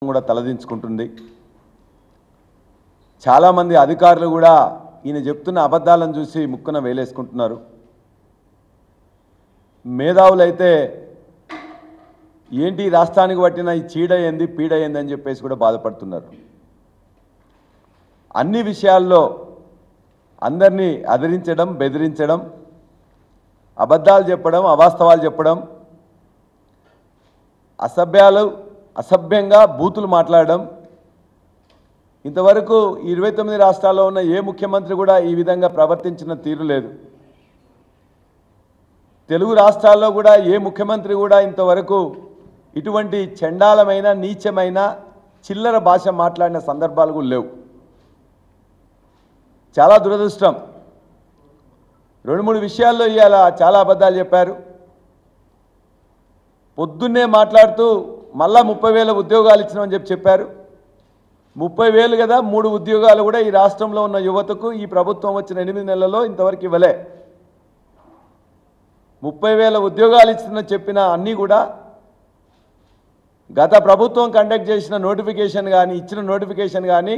కూడా తలదించుకుంటుంది. చాలా మంది అధికారులు కూడా ఈయన చెప్తున్న అబద్ధాలను చూసి ముక్కున వేలేసుకుంటున్నారు. మేధావులైతే ఏంటి రాష్ట్రానికి పట్టిన ఈ చీడ ఏంది పీడ ఏంది అని చెప్పేసి కూడా బాధపడుతున్నారు. అన్ని విషయాల్లో అందరినీ అదిరించడం, బెదిరించడం, అబద్ధాలు చెప్పడం, అవాస్తవాలు చెప్పడం, అసభ్యంగా బూతులు మాట్లాడడం, ఇంతవరకు 29 రాష్ట్రాల్లో ఉన్న ఏ ముఖ్యమంత్రి కూడా ఈ విధంగా ప్రవర్తించిన తీరు లేదు. తెలుగు రాష్ట్రాల్లో కూడా ఏ ముఖ్యమంత్రి కూడా ఇంతవరకు ఇటువంటి చండాలమైన, నీచమైన, చిల్లర భాష మాట్లాడిన సందర్భాలు కూడా లేవు. చాలా దురదృష్టం. 2-3 విషయాల్లో ఇవాళ చాలా అబద్ధాలు చెప్పారు. పొద్దున్నే మాట్లాడుతూ మళ్ళా 30,000 ఉద్యోగాలు ఇచ్చినామని చెప్పారు. 30,000 కదా, 3 ఉద్యోగాలు కూడా ఈ రాష్ట్రంలో ఉన్న యువతకు ఈ ప్రభుత్వం వచ్చిన 8 నెలల్లో ఇంతవరకు ఇవ్వలే. 30,000 ఉద్యోగాలు ఇచ్చిన చెప్పిన అన్నీ కూడా గత ప్రభుత్వం కండక్ట్ చేసిన నోటిఫికేషన్ కానీ, ఇచ్చిన నోటిఫికేషన్ కానీ,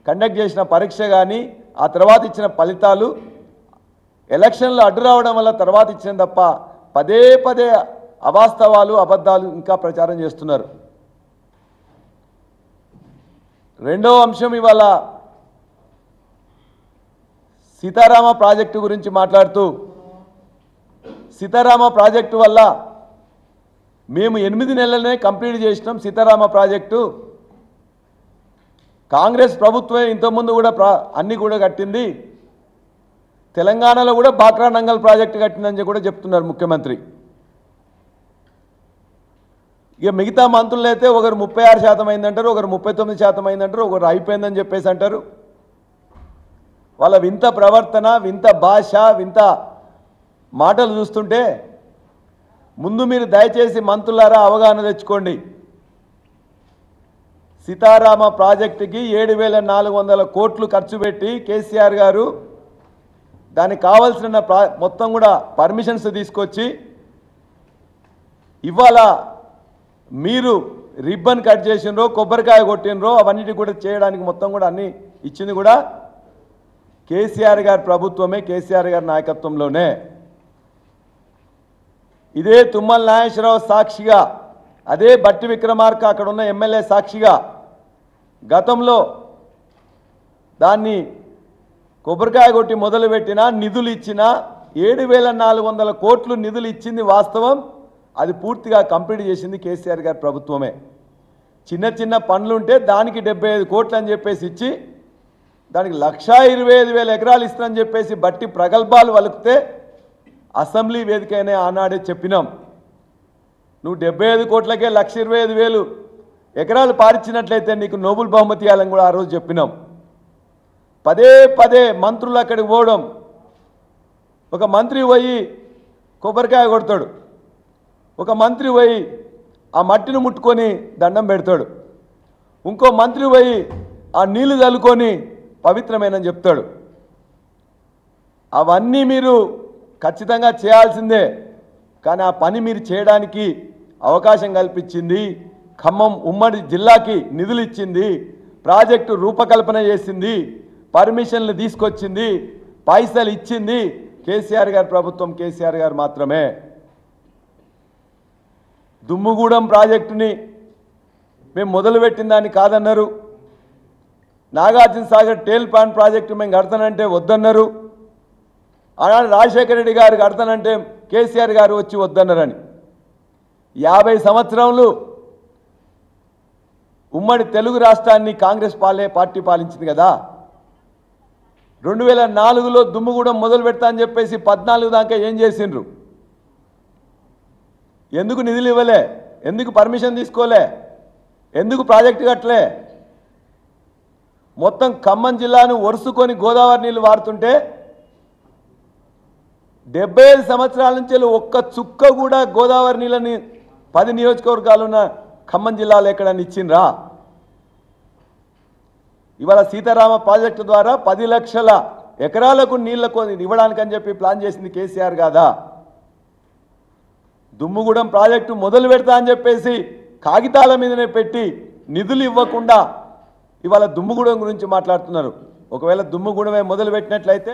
కండక్ట్ చేసిన పరీక్ష కానీ, ఆ తర్వాత ఇచ్చిన ఫలితాలు ఎలక్షన్లు అడ్డు రావడం వల్ల తర్వాత ఇచ్చిన తప్ప పదే పదే అవాస్తవాలు, అబద్ధాలు ఇంకా ప్రచారం చేస్తున్నారు. రెండో అంశం, ఇవాళ సీతారామ ప్రాజెక్టు గురించి మాట్లాడుతూ, సీతారామ ప్రాజెక్టు వల్ల మేము 8 నెలలనే కంప్లీట్ చేసినాం. సీతారామ ప్రాజెక్టు కాంగ్రెస్ ప్రభుత్వమే ఇంతకుముందు కూడా అన్నీ కూడా కట్టింది. తెలంగాణలో కూడా బాక్రా నంగల్ ప్రాజెక్టు కట్టిందని కూడా చెప్తున్నారు ముఖ్యమంత్రి. ఇక మిగతా మంత్రులు అయితే ఒకరు 36% అయిందంటారు, ఒకరు 39% అయిందంటారు, ఒకరు అయిపోయిందని చెప్పేసి అంటారు. వాళ్ళ వింత ప్రవర్తన, వింత భాష, వింత మాటలు చూస్తుంటే ముందు మీరు దయచేసి మంత్రులారా అవగాహన తెచ్చుకోండి. సీతారామ ప్రాజెక్టుకి 7,400 కోట్లు ఖర్చు పెట్టి కేసీఆర్ గారు దానికి కావాల్సిన మొత్తం కూడా పర్మిషన్స్ తీసుకొచ్చి ఇవాళ మీరు రిబ్బన్ కట్ చేసినరో, కొబ్బరికాయ కొట్టినరో, అవన్నిటి కూడా చేయడానికి మొత్తం కూడా అన్నీ ఇచ్చింది కూడా కేసీఆర్ గారి ప్రభుత్వమే, కేసీఆర్ గారి నాయకత్వంలోనే. ఇదే తుమ్మల నాగేశ్వరరావు సాక్షిగా, అదే బట్టి విక్రమార్క అక్కడ ఉన్న ఎమ్మెల్యే సాక్షిగా గతంలో దాన్ని కొబ్బరికాయ కొట్టి మొదలుపెట్టిన, నిధులు ఇచ్చిన 7,400 కోట్లు నిధులు ఇచ్చింది వాస్తవం. అది పూర్తిగా కంప్లీట్ చేసింది కేసీఆర్ గారి ప్రభుత్వమే. చిన్న చిన్న పనులుంటే దానికి 75 కోట్లు అని చెప్పేసి ఇచ్చి దానికి 1,25,000 ఎకరాలు ఇస్తానని చెప్పేసి బట్టి ప్రగల్భాలు వలికితే అసెంబ్లీ వేదికైనా ఆనాడే చెప్పినాం, నువ్వు 75 కోట్లకే 1,25,000 ఎకరాలు పారించినట్లయితే నీకు నోబెల్ బహుమతి ఇవ్వాలని కూడా ఆ రోజు చెప్పినాం. పదే పదే మంత్రులు అక్కడికి పోవడం, ఒక మంత్రి పోయి కొబ్బరికాయ కొడతాడు, ఒక మంత్రి పోయి ఆ మట్టిని ముట్టుకొని దండం పెడతాడు, ఇంకో మంత్రి పోయి ఆ నీళ్లు చల్లుకొని పవిత్రమైనని చెప్తాడు. అవన్నీ మీరు ఖచ్చితంగా చేయాల్సిందే. కానీ ఆ పని మీరు చేయడానికి అవకాశం కల్పించింది ఖమ్మం ఉమ్మడి జిల్లాకి నిధులు ఇచ్చింది, ప్రాజెక్టు రూపకల్పన చేసింది, పర్మిషన్లు తీసుకొచ్చింది, పైసలు ఇచ్చింది కేసీఆర్ గారి ప్రభుత్వం, కేసీఆర్ గారు మాత్రమే. దుమ్ముగూడెం ప్రాజెక్టుని మేము మొదలుపెట్టిన దాన్ని కాదన్నారు. నాగార్జున సాగర్ టేల్ ప్లాంట్ ప్రాజెక్టు మేము కడతానంటే వద్దన్నారు. ఆనాడు రాజశేఖర రెడ్డి గారు కడతానంటే కేసీఆర్ గారు వచ్చి వద్దన్నారని. 50 సంవత్సరాలు ఉమ్మడి తెలుగు రాష్ట్రాన్ని కాంగ్రెస్ పార్టీ పాలించింది కదా. 2004లో దుమ్ముగూడెం మొదలు పెడతా అని చెప్పేసి 14 దాకా ఏం చేసిండ్రు? ఎందుకు నిధులు ఇవ్వలే? ఎందుకు పర్మిషన్ తీసుకోలే? ఎందుకు ప్రాజెక్టు కట్టలే? మొత్తం ఖమ్మం జిల్లాను ఒరుసుకొని గోదావరి నీళ్ళు వాడుతుంటే 75 సంవత్సరాల నుంచి ఒక్క చుక్క కూడా గోదావరి నీళ్ళని 10 నియోజకవర్గాలు ఉన్న ఖమ్మం జిల్లాలో ఎక్కడని ఇచ్చిండ్రా? ఇవాళ సీతారామ ప్రాజెక్టు ద్వారా 10 లక్షల ఎకరాలకు నీళ్లకు ఇవ్వడానికని చెప్పి ప్లాన్ చేసింది కేసీఆర్ కాదా? దుమ్ముగూడెం ప్రాజెక్టు మొదలు పెడతా అని చెప్పేసి కాగితాల మీదనే పెట్టి నిధులు ఇవ్వకుండా ఇవాళ దుమ్ముగూడెం గురించి మాట్లాడుతున్నారు. ఒకవేళ దుమ్ముగూడెమే మొదలు పెట్టినట్లయితే